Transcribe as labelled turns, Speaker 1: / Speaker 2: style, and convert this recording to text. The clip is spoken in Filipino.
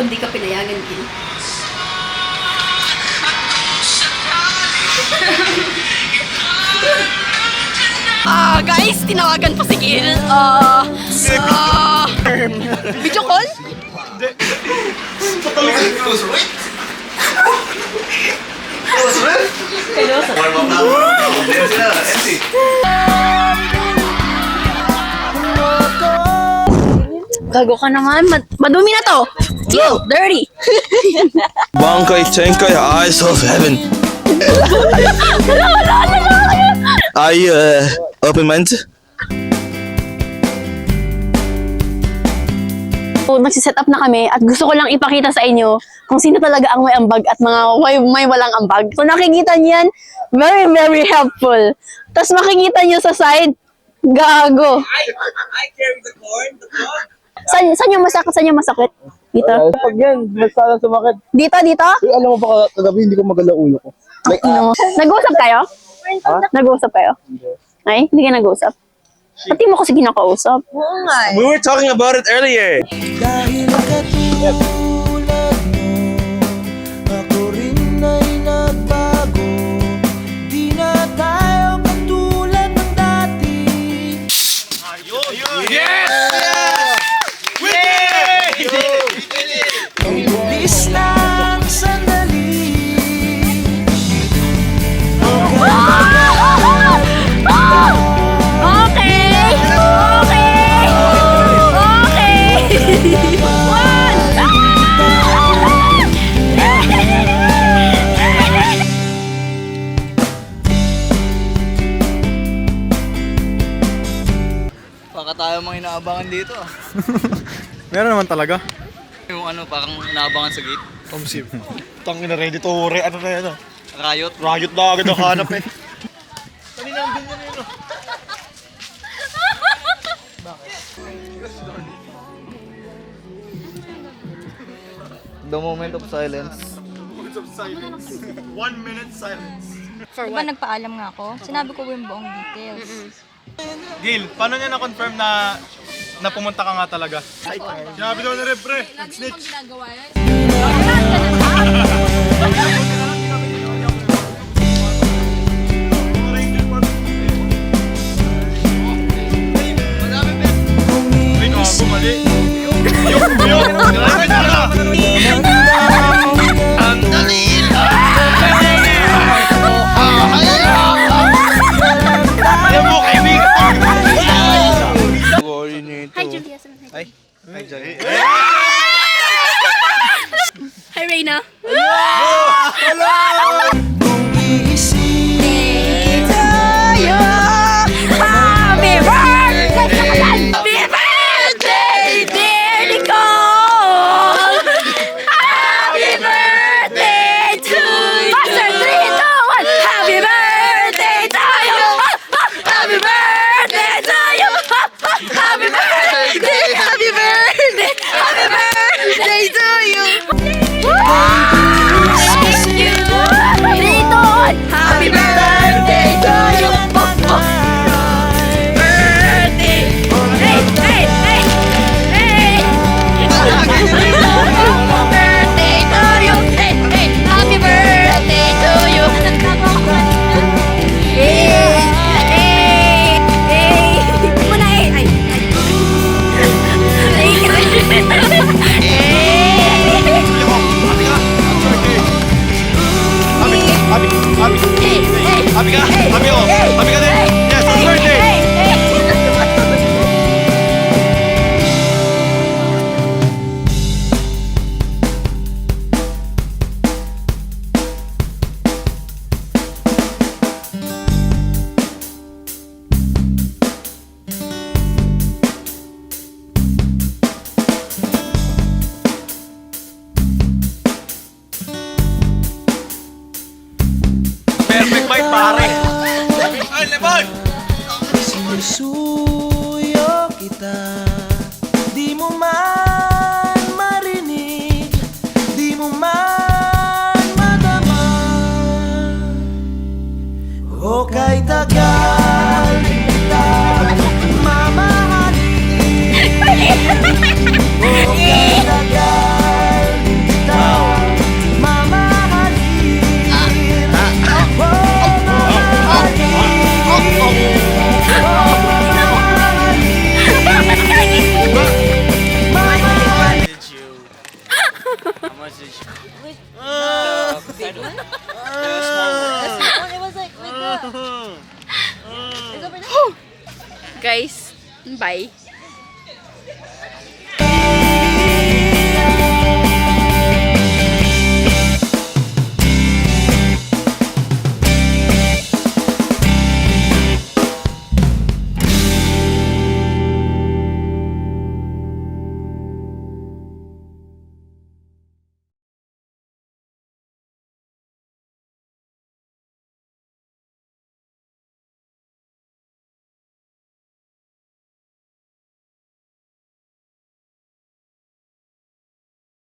Speaker 1: pag di ka pinayagan din. Guys, tinawagan po si Gil. Video call?
Speaker 2: Warm up na. Hindi sila, empty.
Speaker 1: Gago ka naman. Madumi na to. Dirty.
Speaker 3: Bankay, Tenkay, eyes of heaven. Are you open-minded?
Speaker 1: Nagsiset up na kami at gusto ko lang ipakita sa inyo kung sino talaga ang may ambag at mga may walang ambag. So nakikita niyan, very, very helpful. Tapos makikita niyo sa side, gago.
Speaker 4: I carry the corn, the dog.
Speaker 1: Saan yung masakit? Saan yung masakit? Dito?
Speaker 5: Pag yan, basta lang sumakit.
Speaker 1: Dito? Dito?
Speaker 5: Uy, alam mo ba kagabi hindi ko magalaw ulo ko. Like,
Speaker 1: No. Nag-uusap kayo? Nag-uusap kayo? Ay, hindi ka nag-uusap? Pati mo kasi kinakausap.
Speaker 3: We were talking about it earlier.
Speaker 6: Dahil katulad mo, ako rin ay nagbago. Di na tayo katulad ng dati. Bilis lang sandali.
Speaker 4: Baka tayo mga inaabangan dito.
Speaker 5: meron naman talaga.
Speaker 4: Yung ano, parang inaabangan sa gate.
Speaker 5: Tomsip. Tangin na ready to ano na yan.
Speaker 4: Riot.
Speaker 5: Riot na agad ang hanap eh. Kanina ang ganyan yun.
Speaker 4: The moment of silence.
Speaker 5: 1 minute silence.
Speaker 7: Diba nagpaalam nga ako? Sinabi ko yung buong details.
Speaker 5: Gil, paano niya na-confirm na pumunta ka nga talaga? Sinabi daw na rin, pre. Snitch. Ay, gago, mali.
Speaker 1: Hi, Julia.
Speaker 5: Ay, Jay.
Speaker 1: Hi, Reyna.
Speaker 6: Kung iisipin
Speaker 1: Happy birthday! Happy birthday, dear Nicole! Happy birthday to you! Master 3, 2, 1! Happy birthday to you! Happy birthday to you! Happy birthday! Happy birthday! Happy birthday to you! Thank you! 3, 2, 1! Happy birthday to you! Birthday! Hey! Hey! Hey! Hey! Birthday to you! Hey! Hey! Happy birthday to you! Hey! Hey! Hey! Muna eh! Ay!
Speaker 5: Happy ka? Happy ko? Happy ka din? Yes, happy birthday! Perfect bite, pare! Ay, Lebon!
Speaker 6: sinusuyo kita. Di mo man marinig, di mo man madama. O kay tagal kita mamahalin. O kay tagal
Speaker 1: Guys, bye.